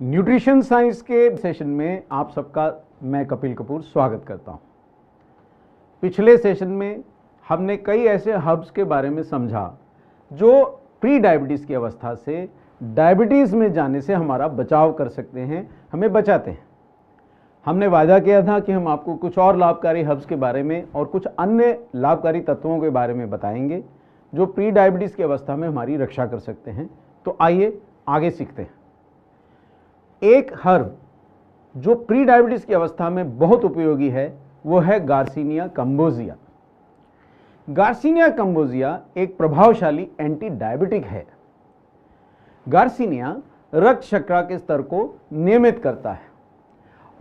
Nutrition science के session में आप सबका मैं कपिल कपूर स्वागत करता हूं। पिछले सेशन में हमने कई ऐसे हर्ब्स के बारे में समझा जो प्री डायबिटीज़ की अवस्था से डायबिटीज़ में जाने से हमारा बचाव कर सकते हैं, हमें बचाते हैं। हमने वादा किया था कि हम आपको कुछ और लाभकारी हर्ब्स के बारे में और कुछ अन्य लाभकारी तत्वों के बारे में बताएंगे जो प्री डायबिटीज़ की अवस्था में हमारी रक्षा कर सकते हैं। तो आइए आगे सीखते हैं। एक हर्ब जो प्री डायबिटीज़ की अवस्था में बहुत उपयोगी है वो है गार्सिनिया कंबोजिया। गार्सिनिया कंबोजिया एक प्रभावशाली एंटी डायबिटिक है। गार्सिनिया रक्त शर्करा के स्तर को नियमित करता है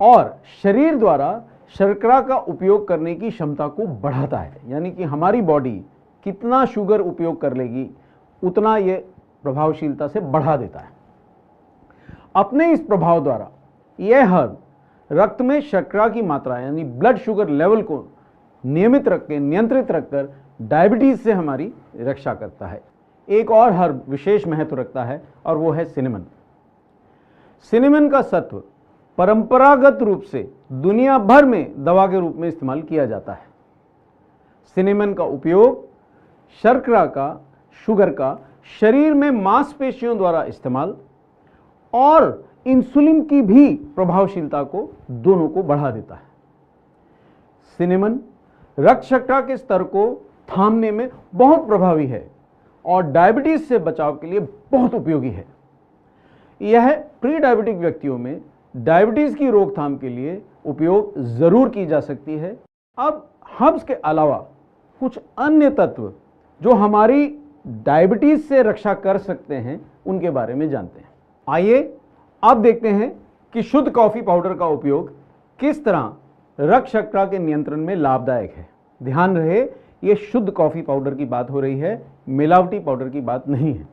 और शरीर द्वारा शर्करा का उपयोग करने की क्षमता को बढ़ाता है, यानी कि हमारी बॉडी कितना शुगर उपयोग कर लेगी उतना ये प्रभावशीलता से बढ़ा देता है। अपने इस प्रभाव द्वारा यह हर्ब रक्त में शर्करा की मात्रा यानी ब्लड शुगर लेवल को नियंत्रित रखकर डायबिटीज से हमारी रक्षा करता है। एक और हर्ब विशेष महत्व रखता है और वो है सिनेमन। सिनेमन का सत्व परंपरागत रूप से दुनिया भर में दवा के रूप में इस्तेमाल किया जाता है। सिनेमन का उपयोग शर्करा का, शुगर का शरीर में मांसपेशियों द्वारा इस्तेमाल और इंसुलिन की भी प्रभावशीलता को दोनों को बढ़ा देता है। सिनेमन रक्त शर्करा के स्तर को थामने में बहुत प्रभावी है और डायबिटीज से बचाव के लिए बहुत उपयोगी है। यह प्री डायबिटिक व्यक्तियों में डायबिटीज की रोकथाम के लिए उपयोग जरूर की जा सकती है। अब हर्ब्स के अलावा कुछ अन्य तत्व जो हमारी डायबिटीज से रक्षा कर सकते हैं उनके बारे में जानते हैं। आइए अब देखते हैं कि शुद्ध कॉफी पाउडर का उपयोग किस तरह रक्त शर्करा के नियंत्रण में लाभदायक है। ध्यान रहे, यह शुद्ध कॉफी पाउडर की बात हो रही है, मिलावटी पाउडर की बात नहीं है।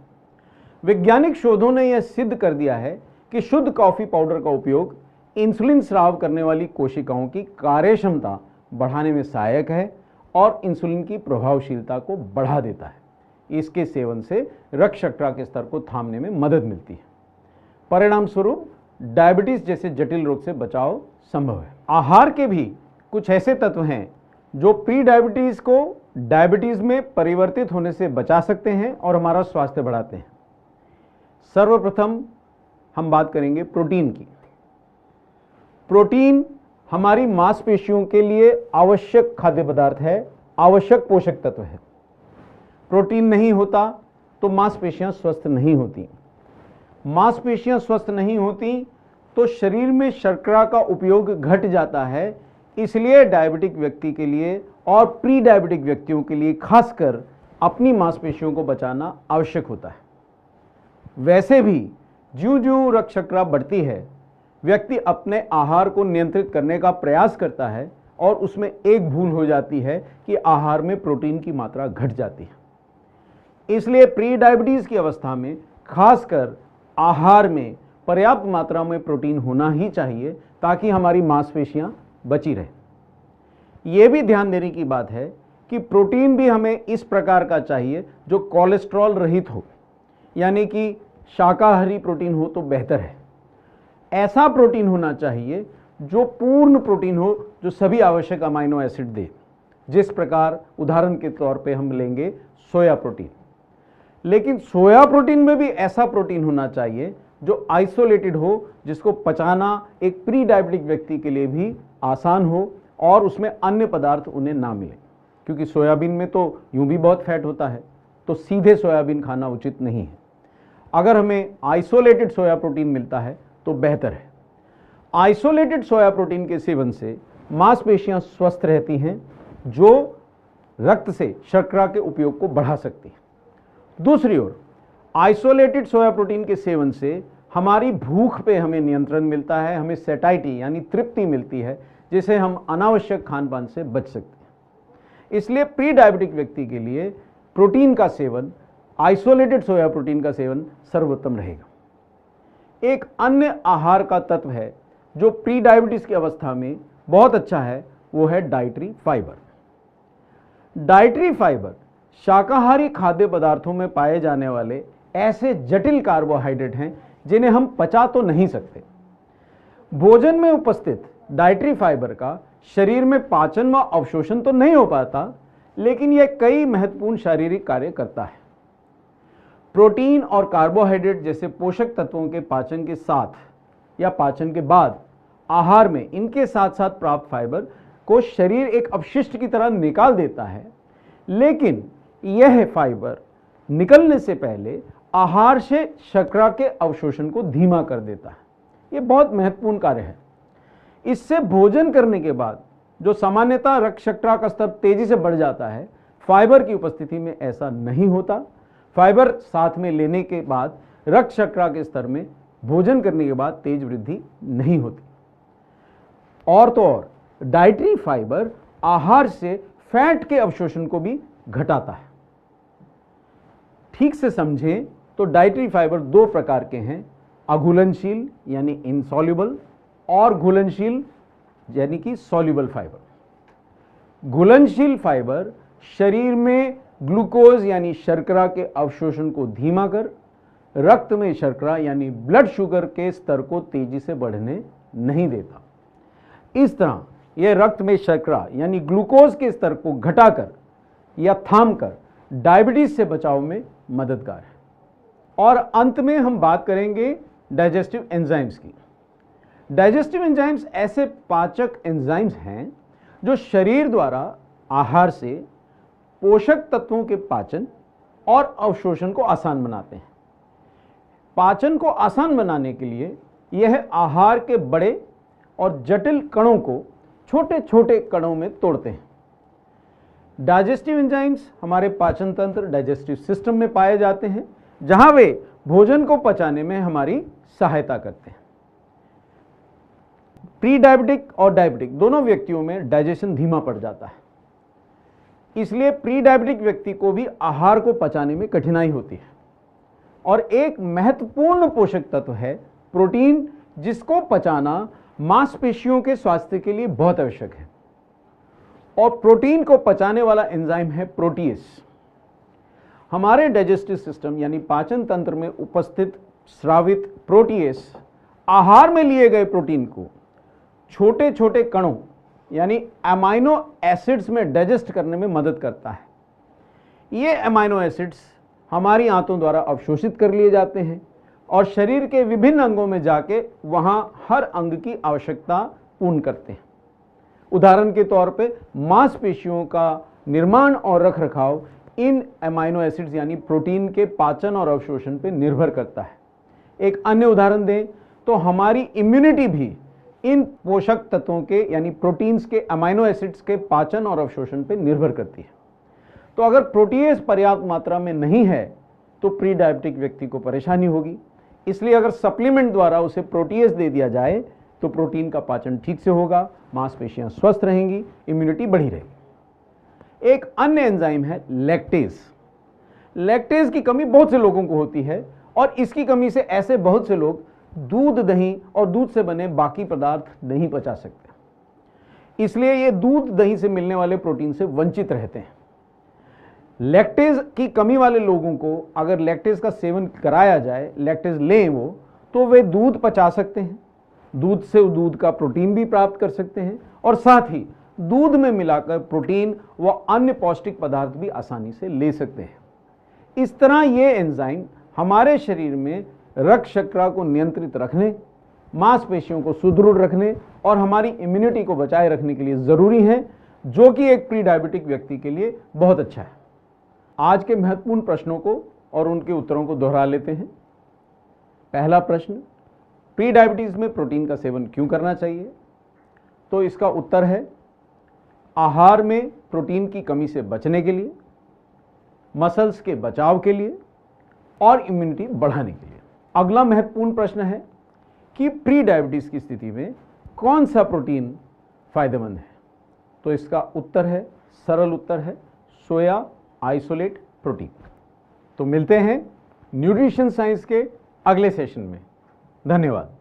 वैज्ञानिक शोधों ने यह सिद्ध कर दिया है कि शुद्ध कॉफी पाउडर का उपयोग इंसुलिन स्राव करने वाली कोशिकाओं की कार्यक्षमता बढ़ाने में सहायक है और इंसुलिन की प्रभावशीलता को बढ़ा देता है। इसके सेवन से रक्त शर्करा के स्तर को थामने में मदद मिलती है। परिणाम स्वरूप डायबिटीज जैसे जटिल रोग से बचाव संभव है। आहार के भी कुछ ऐसे तत्व हैं जो प्री डायबिटीज को डायबिटीज में परिवर्तित होने से बचा सकते हैं और हमारा स्वास्थ्य बढ़ाते हैं। सर्वप्रथम हम बात करेंगे प्रोटीन की। प्रोटीन हमारी मांसपेशियों के लिए आवश्यक खाद्य पदार्थ है, आवश्यक पोषक तत्व है। प्रोटीन नहीं होता तो मांसपेशियां स्वस्थ नहीं होती। मांसपेशियां स्वस्थ नहीं होती तो शरीर में शर्करा का उपयोग घट जाता है। इसलिए डायबिटिक व्यक्ति के लिए और प्री डायबिटिक व्यक्तियों के लिए खासकर अपनी मांसपेशियों को बचाना आवश्यक होता है। वैसे भी ज्यों-ज्यों रक्त शर्करा बढ़ती है, व्यक्ति अपने आहार को नियंत्रित करने का प्रयास करता है और उसमें एक भूल हो जाती है कि आहार में प्रोटीन की मात्रा घट जाती है। इसलिए प्री डायबिटीज की अवस्था में खासकर आहार में पर्याप्त मात्रा में प्रोटीन होना ही चाहिए ताकि हमारी मांसपेशियां बची रहें। यह भी ध्यान देने की बात है कि प्रोटीन भी हमें इस प्रकार का चाहिए जो कोलेस्ट्रॉल रहित हो, यानी कि शाकाहारी प्रोटीन हो तो बेहतर है। ऐसा प्रोटीन होना चाहिए जो पूर्ण प्रोटीन हो, जो सभी आवश्यक अमाइनो एसिड दे। जिस प्रकार उदाहरण के तौर पे हम लेंगे सोया प्रोटीन। लेकिन सोया प्रोटीन में भी ऐसा प्रोटीन होना चाहिए जो आइसोलेटेड हो, जिसको पचाना एक प्री डायबिटिक व्यक्ति के लिए भी आसान हो और उसमें अन्य पदार्थ उन्हें ना मिले, क्योंकि सोयाबीन में तो यूं भी बहुत फैट होता है, तो सीधे सोयाबीन खाना उचित नहीं है। अगर हमें आइसोलेटेड सोया प्रोटीन मिलता है तो बेहतर है। आइसोलेटेड सोया प्रोटीन के सेवन से मांसपेशियां स्वस्थ रहती हैं, जो रक्त से शर्करा के उपयोग को बढ़ा सकती है। दूसरी ओर आइसोलेटेड सोया प्रोटीन के सेवन से हमारी भूख पे हमें नियंत्रण मिलता है, हमें सेटाइटी यानी तृप्ति मिलती है, जिसे हम अनावश्यक खान पान से बच सकते हैं। इसलिए प्री डायबिटिक व्यक्ति के लिए प्रोटीन का सेवन, आइसोलेटेड सोया प्रोटीन का सेवन सर्वोत्तम रहेगा। एक अन्य आहार का तत्व है जो प्री डायबिटीज की अवस्था में बहुत अच्छा है, वो है डाइटरी फाइबर। डाइटरी फाइबर शाकाहारी खाद्य पदार्थों में पाए जाने वाले ऐसे जटिल कार्बोहाइड्रेट हैं जिन्हें हम पचा तो नहीं सकते। भोजन में उपस्थित डाइटरी फाइबर का शरीर में पाचन व अवशोषण तो नहीं हो पाता, लेकिन यह कई महत्वपूर्ण शारीरिक कार्य करता है। प्रोटीन और कार्बोहाइड्रेट जैसे पोषक तत्वों के पाचन के साथ या पाचन के बाद आहार में इनके साथ साथ प्राप्त फाइबर को शरीर एक अपशिष्ट की तरह निकाल देता है, लेकिन यह फाइबर निकलने से पहले आहार से शर्करा के अवशोषण को धीमा कर देता है। यह बहुत महत्वपूर्ण कार्य है। इससे भोजन करने के बाद जो सामान्यतः रक्त शर्करा का स्तर तेजी से बढ़ जाता है, फाइबर की उपस्थिति में ऐसा नहीं होता। फाइबर साथ में लेने के बाद रक्त शर्करा के स्तर में भोजन करने के बाद तेज वृद्धि नहीं होती। और तो और डाइटरी फाइबर आहार से फैट के अवशोषण को भी घटाता है। ठीक से समझें तो डाइटरी फाइबर दो प्रकार के हैं, अघुलनशील यानी इनसॉल्युबल और घुलनशील यानी कि सॉल्युबल फाइबर। घुलनशील फाइबर शरीर में ग्लूकोज यानी शर्करा के अवशोषण को धीमा कर रक्त में शर्करा यानी ब्लड शुगर के स्तर को तेजी से बढ़ने नहीं देता। इस तरह यह रक्त में शर्करा यानी ग्लूकोज के स्तर को घटाकर या थामकर डायबिटीज से बचाव में मददगार है। और अंत में हम बात करेंगे डाइजेस्टिव एंजाइम्स की। डाइजेस्टिव एंजाइम्स ऐसे पाचक एंजाइम्स हैं जो शरीर द्वारा आहार से पोषक तत्वों के पाचन और अवशोषण को आसान बनाते हैं। पाचन को आसान बनाने के लिए यह आहार के बड़े और जटिल कणों को छोटे छोटे कणों में तोड़ते हैं। डाइजेस्टिव एंजाइम्स हमारे पाचन तंत्र डाइजेस्टिव सिस्टम में पाए जाते हैं, जहां वे भोजन को पचाने में हमारी सहायता करते हैं। प्री डायबिटिक और डायबिटिक दोनों व्यक्तियों में डाइजेशन धीमा पड़ जाता है, इसलिए प्री डायबिटिक व्यक्ति को भी आहार को पचाने में कठिनाई होती है। और एक महत्वपूर्ण पोषक तत्व है प्रोटीन, जिसको पचाना मांसपेशियों के स्वास्थ्य के लिए बहुत आवश्यक है। और प्रोटीन को पचाने वाला एंजाइम है प्रोटीएस। हमारे डाइजेस्टिव सिस्टम यानी पाचन तंत्र में उपस्थित स्रावित प्रोटीएस आहार में लिए गए प्रोटीन को छोटे छोटे कणों यानी अमाइनो एसिड्स में डाइजेस्ट करने में मदद करता है। ये अमाइनो एसिड्स हमारी आंतों द्वारा अवशोषित कर लिए जाते हैं और शरीर के विभिन्न अंगों में जाके वहां हर अंग की आवश्यकता पूर्ण करते हैं। उदाहरण के तौर पे मांसपेशियों का निर्माण और रखरखाव इन अमाइनो एसिड्स यानी प्रोटीन के पाचन और अवशोषण पर निर्भर करता है। एक अन्य उदाहरण दें तो हमारी इम्यूनिटी भी इन पोषक तत्वों के यानी प्रोटीन्स के अमाइनो एसिड्स के पाचन और अवशोषण पर निर्भर करती है। तो अगर प्रोटीएस पर्याप्त मात्रा में नहीं है तो प्री डायबिटिक व्यक्ति को परेशानी होगी। इसलिए अगर सप्लीमेंट द्वारा उसे प्रोटीएस दे दिया जाए तो प्रोटीन का पाचन ठीक से होगा, मांसपेशियां स्वस्थ रहेंगी, इम्यूनिटी बढ़ी रहेगी। एक अन्य एंजाइम है लैक्टेज। लैक्टेज की कमी बहुत से लोगों को होती है और इसकी कमी से ऐसे बहुत से लोग दूध, दही और दूध से बने बाकी पदार्थ नहीं पचा सकते, इसलिए ये दूध, दही से मिलने वाले प्रोटीन से वंचित रहते हैं। लैक्टेज की कमी वाले लोगों को अगर लैक्टेज का सेवन कराया जाए, लैक्टेज लें वो, तो वे दूध पचा सकते हैं, दूध से दूध का प्रोटीन भी प्राप्त कर सकते हैं और साथ ही दूध में मिलाकर प्रोटीन व अन्य पौष्टिक पदार्थ भी आसानी से ले सकते हैं। इस तरह ये एंजाइम हमारे शरीर में रक्त शर्करा को नियंत्रित रखने, मांसपेशियों को सुदृढ़ रखने और हमारी इम्यूनिटी को बचाए रखने के लिए जरूरी है, जो कि एक प्री डायबिटिक व्यक्ति के लिए बहुत अच्छा है। आज के महत्वपूर्ण प्रश्नों को और उनके उत्तरों को दोहरा लेते हैं। पहला प्रश्न, प्री डायबिटीज में प्रोटीन का सेवन क्यों करना चाहिए? तो इसका उत्तर है आहार में प्रोटीन की कमी से बचने के लिए, मसल्स के बचाव के लिए और इम्यूनिटी बढ़ाने के लिए। अगला महत्वपूर्ण प्रश्न है कि प्री डायबिटीज की स्थिति में कौन सा प्रोटीन फायदेमंद है? तो इसका उत्तर है, सरल उत्तर है, सोया आइसोलेट प्रोटीन। तो मिलते हैं न्यूट्रिशन साइंस के अगले सेशन में। धन्यवाद।